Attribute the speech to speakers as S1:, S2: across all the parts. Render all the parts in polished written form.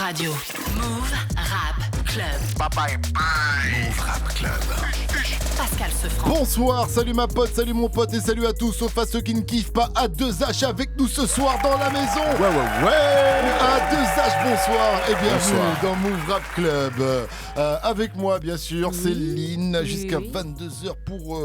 S1: Radio. Move Rap Club.
S2: Move Rap Club.
S1: Pascal Sefranc.
S3: Bonsoir, salut ma pote, salut mon pote et salut à tous, sauf à ceux qui ne kiffent pas A2H avec nous ce soir dans la maison.
S2: Ouais.
S3: A2H, bonsoir et bienvenue
S2: Bonsoir.
S3: dans Move Rap Club. Avec moi, bien sûr, Céline, jusqu'à 22h pour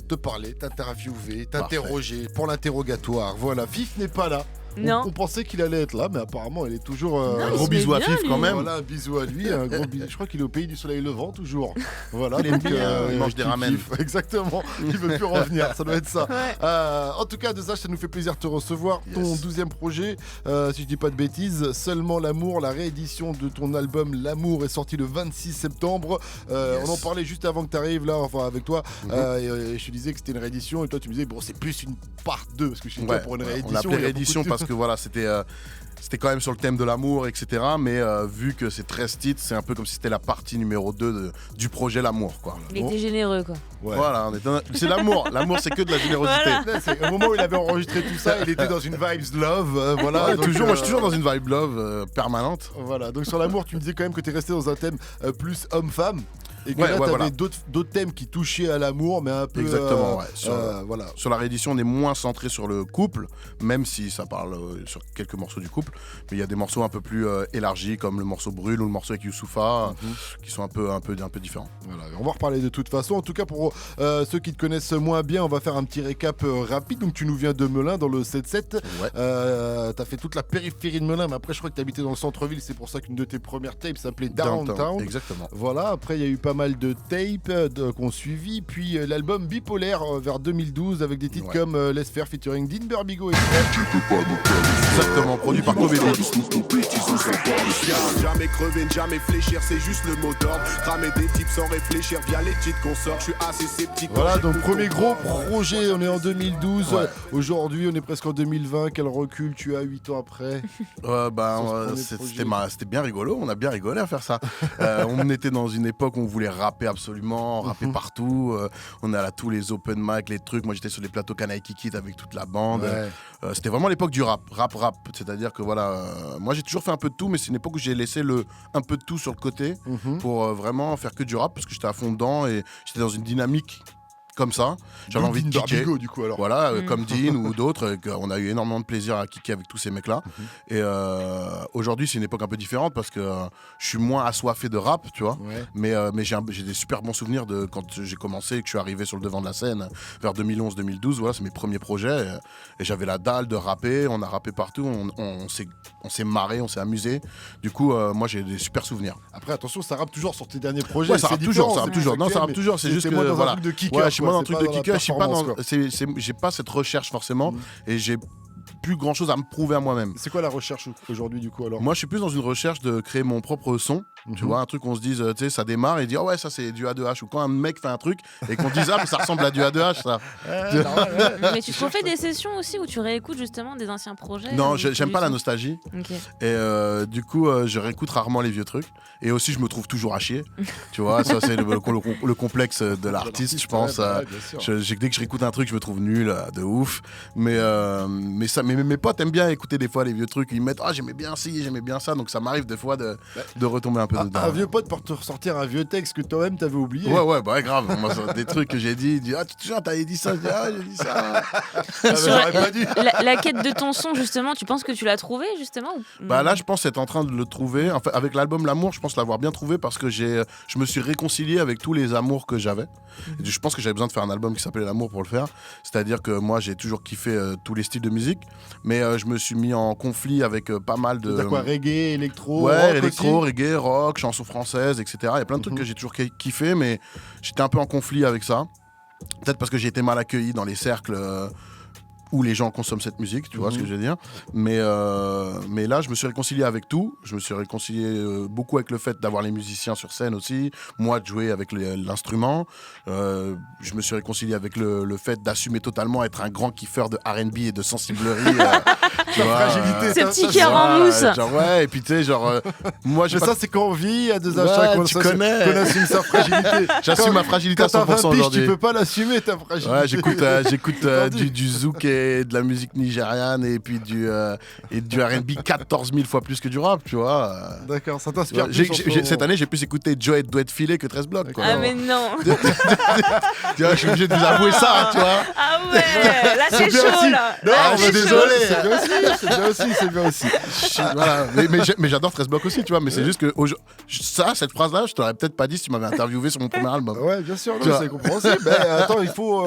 S3: te parler, t'interviewer, t'interroger pour l'interrogatoire. Voilà, Fif n'est pas là.
S4: Non.
S3: On pensait qu'il allait être là, mais apparemment, il est toujours.
S4: Non,
S2: Gros bisous à
S4: bien,
S2: Fif
S4: lui.
S2: quand même.
S3: Voilà, un bisou à lui, un gros bisou. Je crois qu'il est au pays du soleil levant toujours. Voilà,
S2: Il est
S3: donc,
S2: bien, il mange des
S3: kiffe,
S2: ramen.
S3: kiffe. Exactement, il veut plus revenir, ça doit être ça.
S4: Ouais.
S3: En tout cas, Desage, ça nous fait plaisir de te recevoir.
S2: Yes.
S3: Ton 12e projet, si je dis pas de bêtises, Seulement l'amour, la réédition de ton album L'amour est sorti le 26 septembre.
S2: Yes.
S3: On en parlait juste avant que tu arrives là, enfin avec toi, et je te disais que c'était une réédition, et toi tu me disais, bon, c'est plus une part 2, parce que je suis toi pour une réédition.
S2: On l'appelait
S3: il y a
S2: réédition
S3: beaucoup de-
S2: parce que voilà, c'était quand même sur le thème de l'amour, etc. Mais vu que c'est 13 titres, c'est un peu comme si c'était la partie numéro 2 du projet L'amour, quoi.
S4: Il était généreux, quoi.
S3: Ouais.
S2: Voilà, c'est l'amour. L'amour, c'est que de la générosité.
S4: Voilà.
S3: Là, c'est au moment où il avait enregistré tout ça, il était dans une vibes love, voilà.
S2: Ouais,
S3: donc,
S2: toujours, moi, je suis toujours dans une vibe love permanente.
S3: Voilà, donc sur l'amour, tu me disais quand même que tu es resté dans un thème plus homme-femme. Et que
S2: Ouais,
S3: là, tu avais
S2: voilà.
S3: d'autres thèmes qui touchaient à l'amour, mais un peu.
S2: Exactement, ouais.
S3: Voilà.
S2: Sur la réédition, on est moins centré sur le couple, même si ça parle sur quelques morceaux du couple. Mais il y a des morceaux un peu plus élargis, comme le morceau Brûle ou le morceau avec Youssoufa, qui sont un peu différents.
S3: Voilà, on va reparler de toute façon. En tout cas, pour ceux qui te connaissent moins bien, on va faire un petit récap rapide. Donc, tu nous viens de Melun, dans le 7-7.
S2: Ouais.
S3: T'as fait toute la périphérie de Melun, mais après, je crois que tu habitais dans le centre-ville. C'est pour ça qu'une de tes premières tapes s'appelait Downtown.
S2: Exactement.
S3: Voilà, après il y a eu pas mal de tapes qu'on suivit, puis l'album Bipolaire vers 2012 avec des titres
S2: Ouais.
S3: comme Laisse faire featuring Dean Burbigo et
S2: Exactement, produit par Covédie.
S5: Jamais crever, ne jamais fléchir, c'est juste le mot d'ordre. Cramer des types sans réfléchir via les titres qu'on sort. Je suis assez sceptique.
S3: Voilà, donc premier gros projet, on est en 2012.
S2: Ouais.
S3: Aujourd'hui, on est presque en 2020. Quel recul tu as 8 ans après? Sur ce premier projet.
S2: C'était bien rigolo, on a bien rigolé à faire ça. On était dans une époque où on voulait rapper absolument, rapper partout. On est à tous les open mic, les trucs. Moi j'étais sur les plateaux Canaille Kikit avec toute la bande.
S3: Ouais.
S2: C'était vraiment l'époque du rap. C'est-à-dire que voilà, moi j'ai toujours fait un peu de tout, mais c'est une époque où j'ai laissé un peu de tout sur le côté pour vraiment faire que du rap parce que j'étais à fond dedans et j'étais dans une dynamique comme ça. J'avais envie de
S3: Dean
S2: kicker.
S3: Burbigo, du coup, alors.
S2: Voilà, comme Dean ou d'autres, on a eu énormément de plaisir à kicker avec tous ces mecs-là. Et aujourd'hui, c'est une époque un peu différente parce que je suis moins assoiffé de rap, tu vois.
S3: Ouais.
S2: Mais j'ai des super bons souvenirs de quand j'ai commencé et que je suis arrivé sur le devant de la scène vers 2011-2012. Voilà, c'est mes premiers projets. Et j'avais la dalle de rapper. On a rappé partout. On s'est marré, on s'est amusé. Du coup, moi, j'ai des super souvenirs.
S3: Après, attention, ça rappe toujours sur tes derniers projets.
S2: Ouais, ça
S3: c'est
S2: rappe toujours,
S3: différent,
S2: ça rappe
S3: c'est
S2: toujours.
S3: plus
S2: Non, ça
S3: actuel,
S2: rappe toujours. C'est
S3: mais
S2: juste
S3: t'es
S2: que
S3: moins dans un
S2: voilà.
S3: truc de kicker,
S2: Ouais, je suis
S3: quoi,
S2: moins dans un
S3: c'est
S2: truc
S3: pas
S2: de
S3: dans la
S2: kicker. Je suis pas dans.
S3: performance,
S2: J'ai pas cette recherche forcément, et j'ai plus grand chose à me prouver à moi-même.
S3: C'est quoi la recherche aujourd'hui, du coup, alors?
S2: Moi, je suis plus dans une recherche de créer mon propre son. Tu vois, un truc qu'on se dise, tu sais, ça démarre et dit, oh ouais, ça c'est du A2H. Ou quand un mec fait un truc et qu'on dise, ah, mais ça ressemble à du A2H, ça.
S4: Mais tu te refais des sessions aussi où tu réécoutes justement des anciens projets?
S2: Non,
S4: ou
S2: j'aime
S4: du
S2: pas la
S4: son?
S2: nostalgie.
S4: Ok.
S2: Et du coup, je réécoute rarement les vieux trucs. Et aussi, je me trouve toujours à chier. Tu vois, ça, c'est le complexe de l'artiste, je pense.
S3: Ouais, bien sûr.
S2: Dès que je réécoute un truc, je me trouve nul, de ouf. Mais mes potes aiment bien écouter des fois les vieux trucs. Ils mettent, ah, j'aimais bien ci, j'aimais bien ça. Donc ça m'arrive des fois de retomber un peu dedans.
S3: Un vieux pote pour te ressortir un vieux texte que toi-même t'avais oublié.
S2: Ouais, bah ouais, grave. Moi, des trucs que j'ai dit, il dit, ah, tu te souviens, t'avais dit ça. Je dis, ah, j'ai dit ça.
S3: Ah, mais j'aurais pas dû.
S4: La quête de ton son, justement, tu penses que tu l'as trouvé, justement ou-
S2: Bah là, je pense être en train de le trouver. Enfin, avec l'album L'amour, je pense l'avoir bien trouvé parce que je me suis réconcilié avec tous les amours que j'avais. Et je pense que j'avais besoin de faire un album qui s'appelait L'amour pour le faire. C'est-à-dire que moi, j'ai toujours kiffé tous les styles de musique, mais je me suis mis en conflit avec pas mal de.
S3: T'as quoi, reggae, électro,
S2: Ouais,
S3: rock
S2: électro,
S3: aussi
S2: reggae, rock, chansons françaises, etc. Il y a plein de trucs que j'ai toujours kiffé, mais j'étais un peu en conflit avec ça. Peut-être parce que j'ai été mal accueilli dans les cercles où les gens consomment cette musique, tu vois ce que je veux dire. Mais là, je me suis réconcilié avec tout. Je me suis réconcilié beaucoup avec le fait d'avoir les musiciens sur scène aussi, moi de jouer avec l'instrument. Je me suis réconcilié avec le fait d'assumer totalement être un grand kiffeur de R&B et de sensiblerie. Tu Tu
S3: ta
S2: vois,
S3: fragilité.
S4: Ce
S3: ta-
S4: petit
S3: ta-
S4: cœur en mousse.
S2: Genre, ouais, et puis tu sais, genre, moi,
S3: Mais ça, c'est quand on vit à deux
S2: Ouais,
S3: achats qu'on
S2: tu connais.
S3: qu'on assume sa fragilité.
S2: J'assume ma fragilité à
S3: Quand t'as
S2: 100%
S3: 20 piges,
S2: aujourd'hui.
S3: tu peux pas l'assumer, ta fragilité.
S2: Ouais, j'écoute
S3: Aujourd'hui.
S2: du zouk et de la musique nigériane et puis du R&B 14 000 fois plus que du rap, tu vois.
S3: D'accord, ça
S2: Tu
S3: t'inspire
S2: vois,
S3: plus en ce moment.
S2: cette année, j'ai plus écouté Joe et Doit Filer que 13 blocs. Quoi.
S4: Ah, mais non.
S2: Tu vois, je suis obligé de vous avouer ça, tu vois.
S4: Ah ouais, là c'est
S3: bien
S4: chaud
S3: aussi.
S4: là.
S3: Non,
S4: Là,
S3: mais
S4: c'est
S3: désolé,
S4: chaud.
S3: c'est bien aussi, c'est bien aussi.
S2: Voilà. Mais j'adore 13 blocs aussi, tu vois. Mais c'est juste que cette phrase-là, je t'aurais peut-être pas dit si tu m'avais interviewé sur mon premier album.
S3: Ouais, bien sûr, non,
S2: Tu vois.
S3: c'est compréhensible. Mais attends, il faut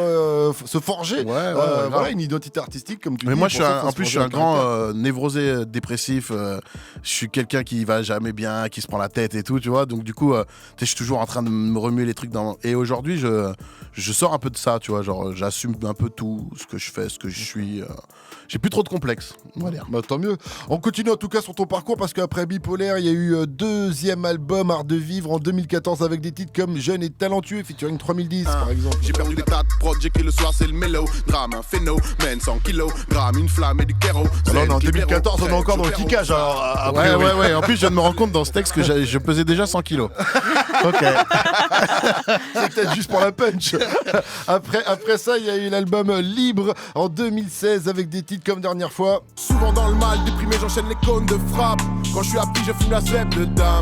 S3: se forger.
S2: Ouais,
S3: Voilà,
S2: grave.
S3: une identité artistique comme tu
S2: Mais
S3: dis.
S2: moi,
S3: pour ça, faut
S2: en
S3: se
S2: plus, je suis
S3: forger
S2: un
S3: caractère.
S2: grand névrosé dépressif. Je suis quelqu'un qui va jamais bien, qui se prend la tête et tout, tu vois. Donc, du coup, je suis toujours en train de me remuer les trucs dans. Et aujourd'hui, je sors un peu de ça, tu vois. Genre, j'assume un peu tout ce que je fais, ce que je suis. J'ai plus trop de complexes, on va dire.
S3: Bah, tant mieux. On continue en tout cas sur ton parcours parce qu'après Bipolaire, il y a eu deuxième album Art de Vivre en 2014 avec des titres comme Jeune et Talentueux featuring 3010 par exemple.
S5: J'ai perdu des tas de prods, j'écris le soir, c'est le mélo. Drame, un phénomène, 100 kilos. Drame, une flamme et du kéro.
S3: Alors on est en 2014, on est encore dans le kickage. Alors, a priori.
S2: Ouais. En plus, je viens de me rendre compte dans ce texte que je pesais déjà 100 kilos. Ok.
S3: C'est peut-être juste pour la punch. Après ça, il y a eu l'album Libre en 2016 avec des titres comme Dernière fois.
S5: Souvent dans le mal, déprimé, j'enchaîne les cônes de frappe. Quand je suis appris, je fume la zèbre de dame.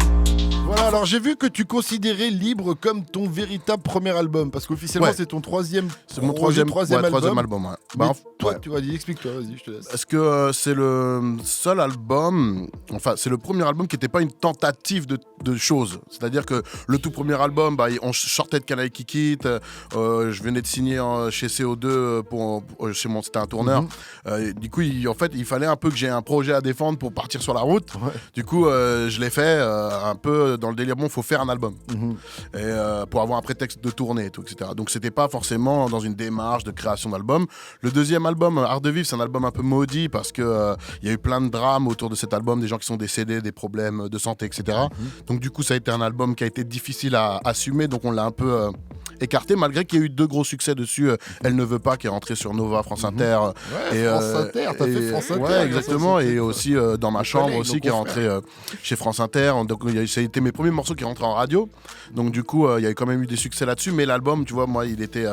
S3: Voilà, alors j'ai vu que tu considérais Libre comme ton véritable premier album parce qu'officiellement
S2: Ouais.
S3: c'est ton troisième
S2: C'est mon
S3: projet,
S2: troisième
S3: album.
S2: album. Ouais.
S3: Mais
S2: Bah,
S3: toi,
S2: ouais.
S3: tu vas dire, explique-toi, vas-y, je te laisse.
S2: Parce que c'est le seul album, enfin c'est le premier album qui n'était pas une tentative de choses. C'est-à-dire que le tout premier album, bah, on sortait de Canaille Kikit, je venais de signer chez CO2 chez mon, c'était un tourneur. Du coup, en fait, il fallait un peu que j'ai un projet à défendre pour partir sur la route.
S3: Ouais.
S2: Du coup, je l'ai fait un peu dans le délire, bon, faut faire un album. Et pour avoir un prétexte de tournée et tout, etc. Donc c'était pas forcément dans une démarche de création d'album. Le deuxième album, Art de Vivre, c'est un album un peu maudit parce que il y a eu plein de drames autour de cet album, des gens qui sont décédés, des problèmes de santé, etc. Donc du coup, ça a été un album qui a été difficile à assumer, donc on l'a un peu écarté, malgré qu'il y a eu 2 gros succès dessus. Elle ne veut pas, qui est rentré sur Nova, France Inter.
S3: Ouais, France Inter, t'as fait France Inter.
S2: Ouais, exactement.
S3: Ça, c'est-
S2: Et aussi dans ma chambre
S3: collègues,
S2: aussi,
S3: nos
S2: qui est rentré chez France Inter. Donc ça a été mes premiers morceaux qui rentraient en radio. Donc du coup, il y a quand même eu des succès là-dessus. Mais l'album, tu vois, moi, il était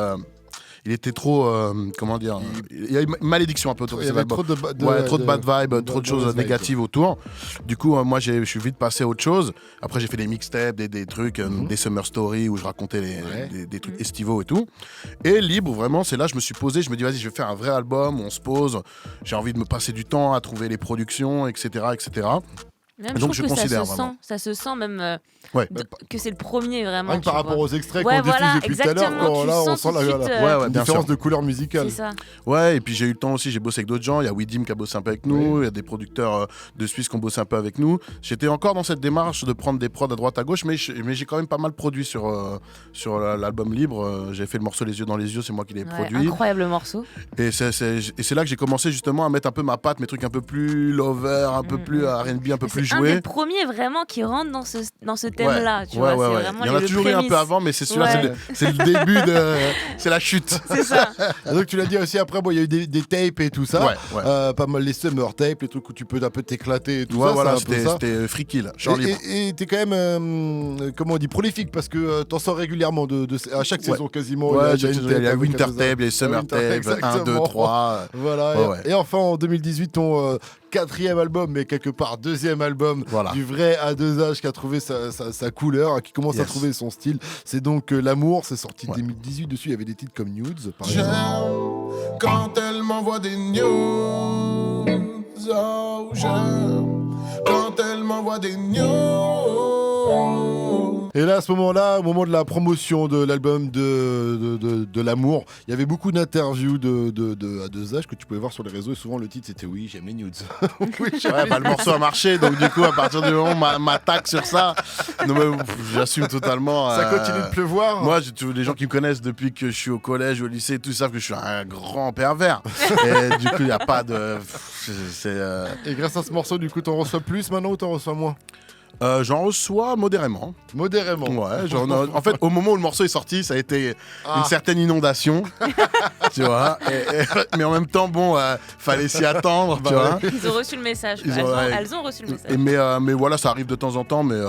S2: trop, comment dire, il y a une malédiction un peu autour de
S3: Il y
S2: cet
S3: avait
S2: album.
S3: trop
S2: Trop de bad vibes, trop de choses
S3: mauvaises vibes.
S2: négatives autour. Du coup, moi, je suis vite passé à autre chose. Après, j'ai fait des mixtapes, des trucs, des Summer Story où je racontais des trucs estivaux et tout. Et Libre, vraiment, c'est là, je me suis posé, je me dis, vas-y, je vais faire un vrai album, on se pose. J'ai envie de me passer du temps à trouver les productions, etc., etc.
S4: Même,
S2: Donc,
S4: je
S2: je
S4: trouve que
S2: considère
S4: ça se
S2: vraiment.
S4: sent, ça se sent même
S2: Ouais.
S4: que c'est le premier vraiment.
S3: Rien que
S4: tu
S3: par rapport
S4: vois.
S3: aux extraits
S4: Ouais,
S3: qu'on diffuse
S4: voilà,
S3: depuis tout à l'heure,
S4: exactement,
S3: quand
S4: tu
S3: là on
S4: sens
S3: sent
S4: tout de
S3: la
S4: suite,
S2: Ouais, bien
S3: différence
S2: sûr.
S3: de couleur musicale.
S4: C'est ça.
S2: Ouais, et puis j'ai eu le temps aussi, j'ai bossé avec d'autres gens. Il y a Widim qui a bossé un peu avec nous, il y a des producteurs de Suisse qui ont bossé un peu avec nous. J'étais encore dans cette démarche de prendre des prods à droite à gauche, mais j'ai quand même pas mal produit sur l'album Libre. J'ai fait le morceau Les yeux dans les yeux, c'est moi qui l'ai
S4: Ouais,
S2: produit.
S4: incroyable morceau.
S2: Et c'est là que j'ai commencé justement à mettre un peu ma patte, mes trucs un peu plus lover, un peu plus R&B, un peu plus
S4: C'est un
S2: joué.
S4: des premiers vraiment qui rentre dans ce thème-là. Tu vois, c'est vraiment
S2: Il y en a
S4: les
S2: toujours eu un
S4: prémices.
S2: peu avant, mais c'est celui-là,
S4: Ouais.
S2: c'est le début c'est la chute.
S4: C'est ça.
S3: Et donc tu l'as dit aussi après, bon, il y a eu des tapes et tout ça.
S2: Ouais.
S3: Pas mal les summer tapes, les trucs où tu peux un peu t'éclater et tout
S2: Ouais,
S3: ça.
S2: voilà,
S3: c'est un peu ça.
S2: c'était freaky là, genre libre.
S3: Et t'es quand même, comment on dit, prolifique parce que t'en sors régulièrement à chaque saison quasiment.
S2: Ouais,
S3: il y a une
S2: il y a
S3: tape
S2: Winter
S3: avec un-
S2: Tape, les Summer
S3: Winter
S2: Tape, 1, 2,
S3: exactement.
S2: 3.
S3: Voilà.
S2: Ouais.
S3: Et enfin en 2018, ton quatrième album, mais quelque part deuxième album
S2: Voilà.
S3: du vrai A2H qui a trouvé sa couleur, qui commence à
S2: Yes.
S3: trouver son style. C'est donc L'amour, c'est sorti
S2: Ouais.
S3: 2018. Dessus, il y avait des titres comme Nudes, par
S5: J'aime
S3: exemple.
S5: quand elle m'envoie des news. Oh, j'aime quand elle m'envoie des news.
S3: Et là, à ce moment-là, au moment de la promotion de l'album de L'amour, il y avait beaucoup d'interviews de A2H que tu pouvais voir sur les réseaux. Et souvent, le titre, c'était Oui, j'aime les nudes. Oui, j'aime
S2: Ouais,
S3: les
S2: bah, le morceau a marché, donc du coup, à partir du moment où on m'attaque sur ça, non, mais, j'assume totalement.
S3: Ça continue de pleuvoir.
S2: Moi, les gens qui me connaissent depuis que je suis au collège, au lycée, tous savent que je suis un grand pervers. Et du coup, il n'y a pas de.
S3: Et grâce à ce morceau, du coup, t'en reçois plus maintenant ou t'en reçois moins?
S2: J'en reçois modérément.
S3: Modérément.
S2: Ouais, en fait, au moment où le morceau est sorti, ça a été une certaine inondation, tu vois. Mais en même temps, bon, fallait s'y attendre, tu vois.
S4: Ils ont reçu le message. Elles ont reçu le message.
S2: Mais voilà, ça arrive de temps en temps, mais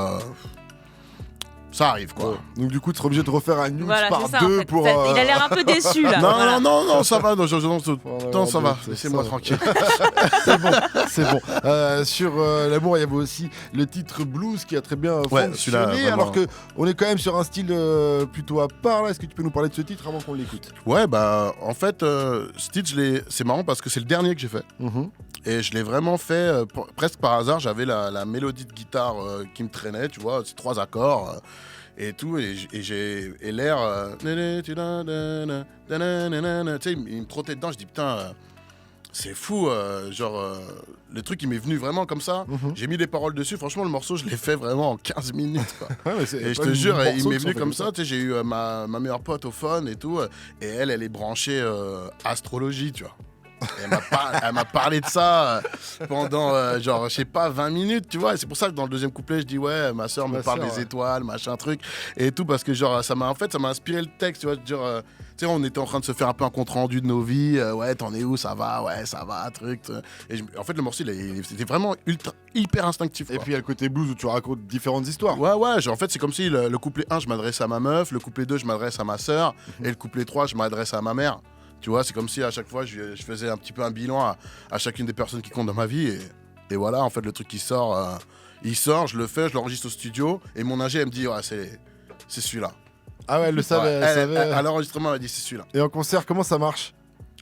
S2: ça arrive, quoi.
S3: Ouais. Donc du coup, tu seras obligé de refaire un news
S4: Voilà,
S3: par
S4: c'est ça,
S3: deux
S4: en fait.
S3: pour...
S4: Il a l'air un peu déçu, là.
S2: Non, ça va. Non, ça va.
S3: deux,
S2: Laissez-moi
S3: ça va.
S2: tranquille.
S3: C'est bon. Sur l'amour, il y avait aussi le titre Blues qui a très bien
S2: Ouais,
S3: fonctionné,
S2: celui-là, vraiment.
S3: alors que on est quand même sur un style plutôt à part. Là. Est-ce que tu peux nous parler de ce titre avant qu'on l'écoute?
S2: Ouais, bah, en fait, Stitch, c'est marrant parce que c'est le dernier que j'ai fait. Et je l'ai vraiment fait presque par hasard. J'avais la mélodie de guitare qui me traînait, tu vois, c'est 3 accords et tout. Et l'air, tu sais, il me trottait dedans. Je dis putain, c'est fou. Le truc, il m'est venu vraiment comme ça. J'ai mis des paroles dessus. Franchement, le morceau, je l'ai fait vraiment en 15 minutes. Quoi.
S3: Ouais,
S2: et je te jure, il m'est venu comme ça. Tu sais, j'ai eu ma meilleure pote au phone et tout. Et elle est branchée astrologie, tu vois. Elle m'a parlé de ça pendant, genre, je sais pas, 20 minutes, tu vois. Et c'est pour ça que dans le deuxième couplet, je dis, ouais, ma soeur me parle des étoiles, machin, truc, et tout, parce que, genre, ça m'a inspiré le texte, tu vois. Genre, tu sais, on était en train de se faire un peu un compte-rendu de nos vies. Ouais, t'en es où? Ça va, ouais, ça va, truc. Et en fait, le morceau, c'était vraiment hyper instinctif, quoi.
S3: Et puis, il y a le côté blues où tu racontes différentes histoires.
S2: Ouais, genre, en fait, c'est comme si le couplet 1, je m'adresse à ma meuf, le couplet 2, je m'adresse à ma soeur, et le couplet 3, je m'adresse à ma mère. Tu vois, c'est comme si à chaque fois, je faisais un petit peu un bilan à chacune des personnes qui comptent dans ma vie. Et voilà, en fait, le truc qui sort, je le fais, je l'enregistre au studio. Et mon ingé, elle me dit, ouais, c'est celui-là.
S3: Ah ouais, elle le savait.
S2: À l'enregistrement, elle a dit, c'est celui-là.
S3: Et en concert, comment ça marche?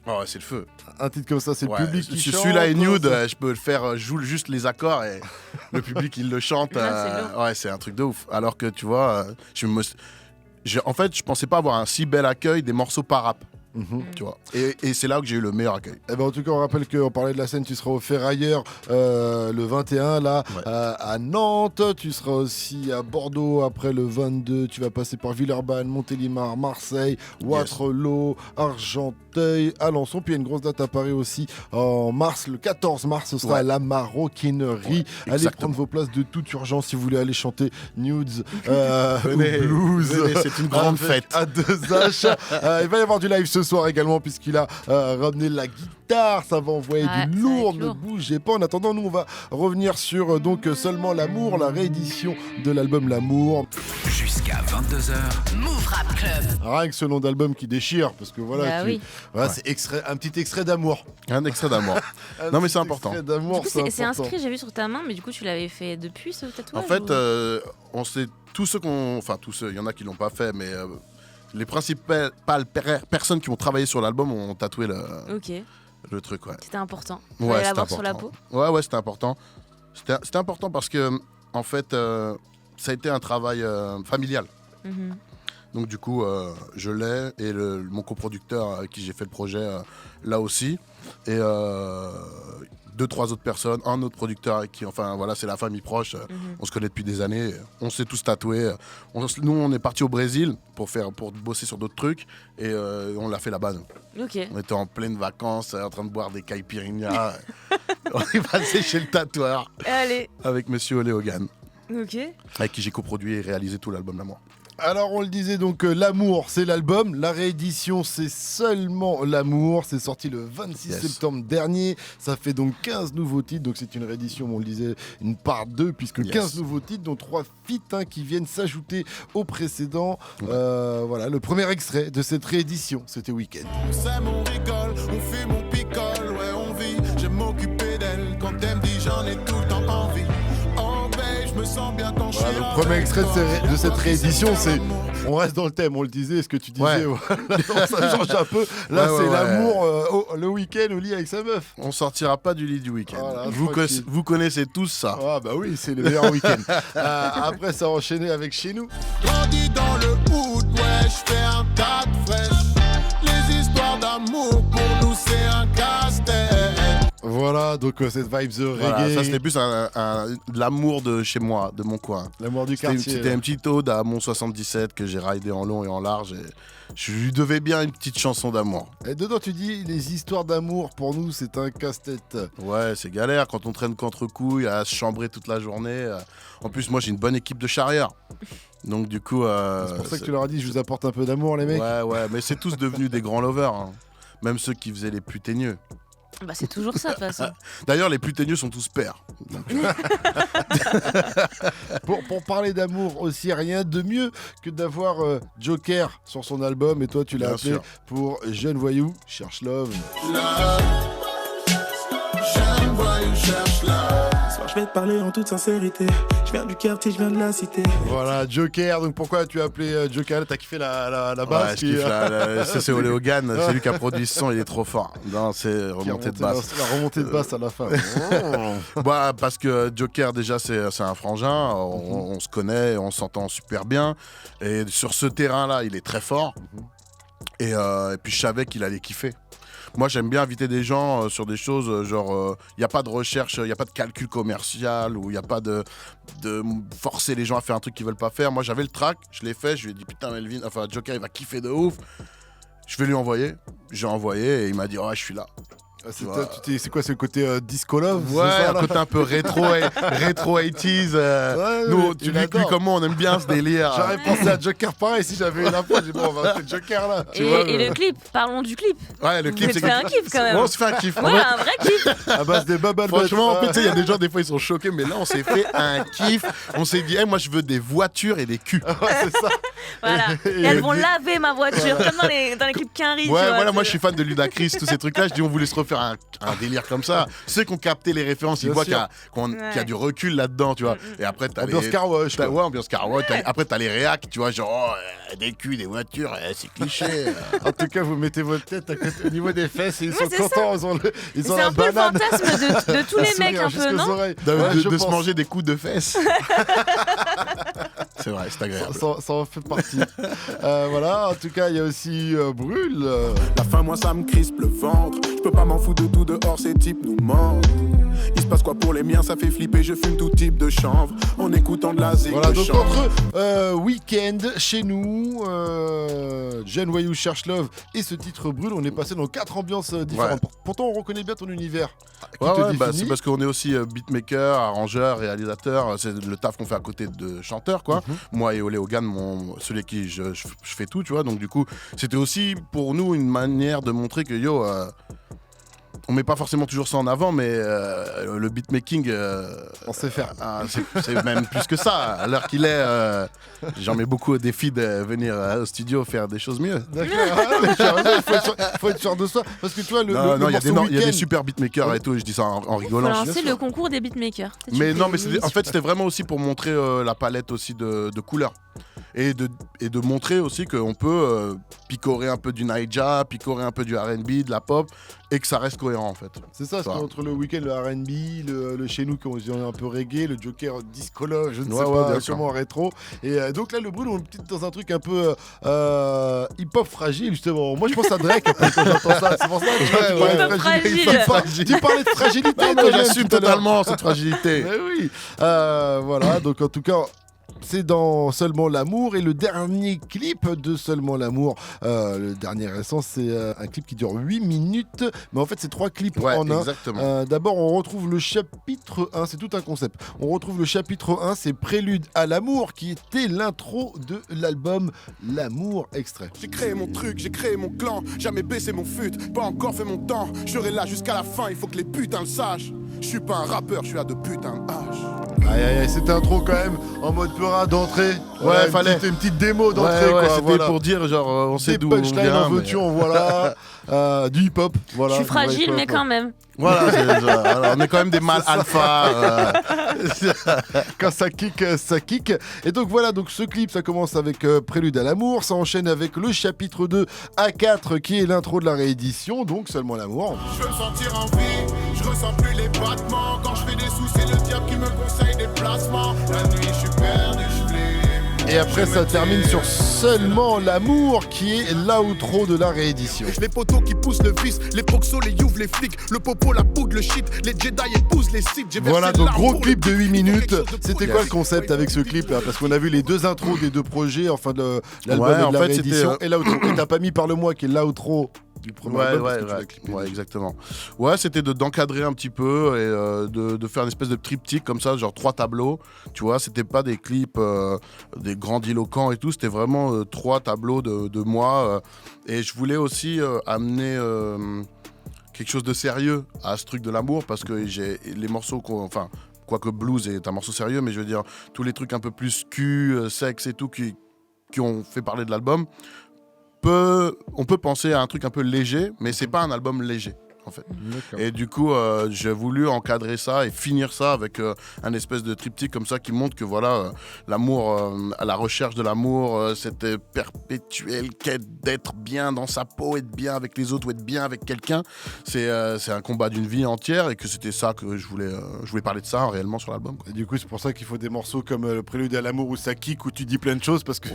S2: Oh, ouais, c'est le feu.
S3: Un titre comme ça, c'est le public qui chante.
S2: Celui-là est nude, je peux le faire, joue juste les accords et le public, il le chante. Ouais, c'est un truc de ouf. Alors que, tu vois, en fait, je pensais pas avoir un si bel accueil des morceaux par rap. Tu vois. Et c'est là que j'ai eu le meilleur accueil.
S3: Eh ben, en tout cas, on rappelle qu'on parlait de la scène, tu seras au Ferrailleur le 21, là, à Nantes. Tu seras aussi à Bordeaux après le 22. Tu vas passer par Villeurbanne, Montélimar, Marseille, Waterloo, Argenteuil, Alençon. Puis il y a une grosse date à Paris aussi en mars, le 14 mars, ce sera à la Maroquinerie. Allez prendre vos places de toute urgence si vous voulez aller chanter Nudes ou Blues.
S2: C'est une grande fête.
S3: À 2H. Il va y avoir du live ce soir également puisqu'il a ramené la guitare, ça va envoyer du lourd, ne bougez pas. En attendant, nous on va revenir sur donc Seulement l'amour, la réédition de l'album L'amour.
S6: Jusqu'à 22h.
S1: Move Rap Club.
S3: Rien que ce nom d'album qui déchire parce que voilà, c'est un petit extrait d'amour.
S2: Un extrait d'amour. Non mais c'est important.
S3: D'amour,
S4: du coup, c'est inscrit, j'ai vu sur ta main, mais du coup tu l'avais fait depuis ce tatouage?
S2: En fait, on sait tous ceux, il y en a qui l'ont pas fait, mais les principales personnes qui ont travaillé sur l'album ont tatoué le truc. Ouais.
S4: C'était important.
S2: Ouais,
S4: c'était
S2: important.
S4: sur la peau.
S2: Ouais, c'était important. C'était important parce que, en fait, ça a été un travail familial. Donc du coup, je l'ai et mon coproducteur avec qui j'ai fait le projet là aussi. Et 2-3 autres personnes, un autre producteur avec qui, enfin voilà, c'est la famille proche. On se connaît depuis des années. On s'est tous tatoués. Nous, on est partis au Brésil pour bosser sur d'autres trucs et on l'a fait là-bas.
S4: Ok.
S2: On était en pleine vacances, en train de boire des caipirinhas. On est passé chez le tatoueur.
S4: Allez.
S2: Avec Monsieur Léogan.
S4: Ok.
S2: Avec qui j'ai coproduit et réalisé tout l'album L'amour.
S3: Alors on le disait donc, L'amour c'est l'album, la réédition c'est Seulement l'amour, c'est sorti le 26 septembre dernier, ça fait donc 15 nouveaux titres, donc c'est une réédition, on le disait, une part 2 puisque 15 nouveaux titres dont 3 feats qui viennent s'ajouter aux précédents. Voilà, le premier extrait de cette réédition, c'était Week-end.
S5: On s'aime, on rigole, on fume, on picole, ouais on vit, j'aime m'occuper d'elle, quand elle me dit j'en ai tout le temps envie. Je me sens bien quand je suis
S3: le premier extrait de cette réédition, c'est. On reste dans le thème, on le disait, ce que tu disais. Voilà, ça change un peu. Là, c'est l'amour le week-end au lit avec sa meuf.
S2: On sortira pas du lit du week-end.
S3: Voilà,
S2: vous connaissez tous ça.
S3: Ah, bah oui, c'est le meilleur week-end. Après, ça a enchaîné avec Chez nous.
S5: Grandi dans le hood, ouais, je fais un tas de fraîches. Les histoires d'amour, pour nous, c'est un casse-tête.
S3: Voilà, donc cette vibe the reggae.
S2: Voilà, ça c'était plus de l'amour de chez moi, de mon coin.
S3: L'amour du quartier.
S2: C'était une petite ode à mon 77 que j'ai raidé en long et en large. Et je lui devais bien une petite chanson d'amour.
S3: Et dedans, tu dis les histoires d'amour, pour nous, c'est un casse-tête.
S2: Ouais, c'est galère quand on traîne contre couilles à se chambrer toute la journée. En plus, moi j'ai une bonne équipe de charrières. Donc du coup...
S3: c'est pour ça que tu leur as dit, je vous apporte un peu d'amour, les mecs.
S2: Ouais, mais c'est tous devenus des grands lovers. Hein. Même ceux qui faisaient les plus teigneux.
S4: Bah, c'est toujours ça, de toute façon.
S2: D'ailleurs, les plus teigneux sont tous pères. Donc...
S3: pour parler d'amour aussi, rien de mieux que d'avoir Joker sur son album. Et toi, tu l'as
S2: Bien
S3: appelé
S2: sûr.
S3: pour Jeune Voyou cherche Love.
S5: Jeune voyou cherche là.
S7: Ce soir, je vais te parler en toute sincérité. Je viens du quartier, je viens de la cité.
S3: Voilà, Joker. Donc pourquoi tu as appelé Joker? T'as kiffé la
S2: Ouais,
S3: basse
S2: je kiffe ça c'est Olé Hogan, c'est lui qui a produit ce son, il est trop fort. Non, c'est remontée de basse.
S3: La remontée de basse à la fin.
S2: Bah, parce que Joker, déjà, c'est un frangin, on se connaît, on s'entend super bien. Et sur ce terrain-là, il est très fort. Et puis, je savais qu'il allait kiffer. Moi, j'aime bien inviter des gens sur des choses, genre, il n'y a pas de recherche, il n'y a pas de calcul commercial, ou il n'y a pas de forcer les gens à faire un truc qu'ils veulent pas faire. Moi, j'avais le track, je l'ai fait, je lui ai dit, putain, Melvin, enfin, Joker, il va kiffer de ouf. Je vais lui envoyer. J'ai envoyé et il m'a dit, ouais, je suis là.
S3: C'est quoi, c'est le côté disco love?
S2: Ouais,
S3: c'est ça,
S2: un
S3: là
S2: côté un peu rétro 80s.
S3: Ouais,
S2: Nous,
S3: il
S2: lui,
S3: adore.
S2: comment on aime bien ce délire.
S3: J'aurais pensé à Joker pareil si j'avais une info. J'ai dit, bon, on va appeler Joker là.
S4: Et le clip, parlons du clip.
S2: Ouais, le clip,
S4: Vous fait un kiff quand même.
S2: Ouais, on se fait un kiff.
S4: Ouais, un vrai kiff.
S3: À base des bubble
S2: Franchement, en
S3: butt.
S2: fait, tu sais, il y a des gens, des fois, ils sont choqués, mais là, on s'est fait un kiff. On s'est dit, hey, moi, je veux des voitures et des culs.
S3: Ouais, c'est ça.
S4: Voilà. Et elles vont laver ma voiture, comme dans les clips Quinry. tu
S2: Ouais,
S4: vois,
S2: voilà, moi, je
S4: c'est-
S2: suis fan de Ludacris, tous ces trucs-là. Je dis, on voulait se refaire un délire comme ça. Ceux qui ont capté les références, ils
S3: Bien
S2: voient
S3: sûr.
S2: qu'il y a du recul là-dedans, tu vois. Et après, t'as
S3: Ambiance
S2: les...
S3: car wash, quoi.
S2: Ouais, ambiance car wash. Après, t'as les réacs, tu vois, genre, oh, des culs, des voitures, c'est cliché.
S3: En tout cas, vous mettez votre tête à côté, au niveau des fesses et ils sont
S4: c'est
S3: contents. Ils ont
S4: C'est
S3: la
S4: un peu le
S3: banane.
S4: fantasme de tous les mecs, un peu, non?
S2: De se manger des coups de fesses. C'est vrai, c'est agréable.
S3: Ça en fait partie. Voilà, en tout cas, il y a aussi Brûle.
S5: La fin, moi, ça me crispe le ventre. Je peux pas m'en foutre de tout dehors, ces types nous mentent. Il se passe quoi pour les miens, ça fait flipper. Je fume tout type de chanvre en écoutant de la zig
S3: Voilà,
S2: de
S3: donc
S2: chanvre.
S3: entre Weekend chez nous, Jeune Voyou cherche Love et ce titre Brûle, on est passé dans 4 ambiances différentes.
S2: Ouais.
S3: Pourtant, on reconnaît bien ton univers. Qui
S2: Ouais,
S3: te
S2: ouais, bah,
S3: définit.
S2: c'est parce qu'on est aussi beatmaker, arrangeur, réalisateur. C'est le taf qu'on fait à côté de chanteur, quoi. Moi et Olé Hogan, celui avec qui je fais tout, tu vois. Donc, du coup, c'était aussi pour nous une manière de montrer que yo. On met pas forcément toujours ça en avant, mais le beatmaking,
S3: On sait faire.
S2: c'est même plus que ça. À l'heure qu'il est, j'en mets beaucoup au défi de venir au studio faire des choses mieux.
S3: D'accord, mais tu as raison, faut être sûr de soi. Parce que tu vois, le
S2: Non, il y a
S3: morceau
S2: il y a des
S3: Weekend-
S2: super beatmakers et tout, et je dis ça en
S4: Faut
S2: rigolant.
S4: lancer le concours des beatmakers. Tu sais, tu
S2: Mais
S4: fais
S2: non, mais
S4: une
S2: en
S4: émission.
S2: fait, c'était vraiment aussi pour montrer la palette aussi de couleurs. Et de montrer aussi qu'on peut picorer un peu du Naija, picorer un peu du R&B, de la pop, et que ça reste cohérent en fait.
S3: C'est ça,
S2: Ça.
S3: entre le Weekend, le R&B, le chez nous, qu'on dit un peu reggae, le Joker disco love, je ne
S2: Ouais,
S3: sais
S2: ouais,
S3: pas
S2: bien sûr.
S3: comment rétro. Et donc là, le Brûle, on est peut-être dans un truc un peu hip-hop fragile, justement. Moi, je pense à Drake quand j'entends ça. C'est pour ça que tu vois, tu parlais de
S4: Hip-hop
S3: fragilité.
S4: fragile.
S3: Tu parlais de fragilité,
S2: Non, mais
S3: toi-même,
S2: j'assume
S3: tout à l'heure.
S2: totalement cette fragilité.
S3: Mais oui. Voilà, donc en tout cas. C'est dans Seulement l'amour et le dernier clip de Seulement l'amour, le dernier récent, c'est un clip qui dure 8 minutes, mais en fait c'est 3 clips
S2: Ouais,
S3: en un.
S2: exactement.
S3: D'abord on retrouve le chapitre 1, c'est tout un concept. On retrouve le chapitre 1, c'est Prélude à l'amour qui était l'intro de l'album L'amour extrait.
S5: J'ai créé mon truc, j'ai créé mon clan, jamais baissé mon fut, pas encore fait mon temps. Je serai là jusqu'à la fin, il faut que les putains le sachent. Je suis pas un rappeur, je suis là de putain de hache.
S3: Aïe aïe aïe, cette intro quand même en mode peurat d'entrée.
S2: Ouais,
S3: une
S2: fallait.
S3: petite- une petite démo d'entrée
S2: Ouais,
S3: quoi.
S2: c'était
S3: Voilà.
S2: pour dire genre on sait
S3: Des
S2: d'où on
S3: punchlines
S2: vient.
S3: en
S2: mais-
S3: veux-tu, en voilà. Du hip-hop, voilà.
S4: Je suis
S3: du vrai
S4: fragile,
S3: hip-hop.
S4: mais quand même.
S2: Voilà, alors, on est quand même des mâles alpha.
S3: Quand ça kick, ça kick. Et donc voilà, donc ce clip, ça commence avec Prélude à l'amour, ça enchaîne avec le chapitre 2 à 4 qui est l'intro de la réédition, donc Seulement l'amour.
S5: Je veux me sentir en vie, je ressens plus les Quand je fais des sous, c'est le diable qui me conseille des placements. La nuit, je suis perdu, je flippe.
S3: Et Et après, ça termine sur Seulement l'amour, qui est l'outro de la réédition.
S5: Les poteaux qui poussent le vice, les proxos, les youves, les flics, le popo, la poudre, le shit, les Jedi épousent les sites.
S3: Voilà, donc gros clip de 8 minutes. C'était quoi le concept avec ce clip là? Parce qu'on a vu les deux intros des deux projets, enfin de l'album et de la réédition. Et l'outro. Et t'as pas mis Par le moi qui est l'outro du premier album.
S2: Ouais, exactement. Ouais, c'était d'encadrer un petit peu et de faire une espèce de triptyque comme ça, genre 3 tableaux. Tu vois, c'était pas des clips des grandiloquents et tout, c'était vraiment 3 tableaux de moi. Et je voulais aussi amener quelque chose de sérieux à ce truc de l'amour parce que j'ai les morceaux enfin, quoique Blues est un morceau sérieux, mais je veux dire, tous les trucs un peu plus cul, sexe et tout qui ont fait parler de l'album. On peut penser à un truc un peu léger, mais c'est pas un album léger. En fait. Et du coup, j'ai voulu encadrer ça et finir ça avec un espèce de triptyque comme ça qui montre que voilà, l'amour, à la recherche de l'amour, cette perpétuelle quête d'être bien dans sa peau, être bien avec les autres ou être bien avec quelqu'un, c'est un combat d'une vie entière et que c'était ça que je voulais parler de ça réellement sur l'album.
S3: Et du coup, c'est pour ça qu'il faut des morceaux comme le Prélude à l'amour où ça kick, où tu dis plein de choses parce que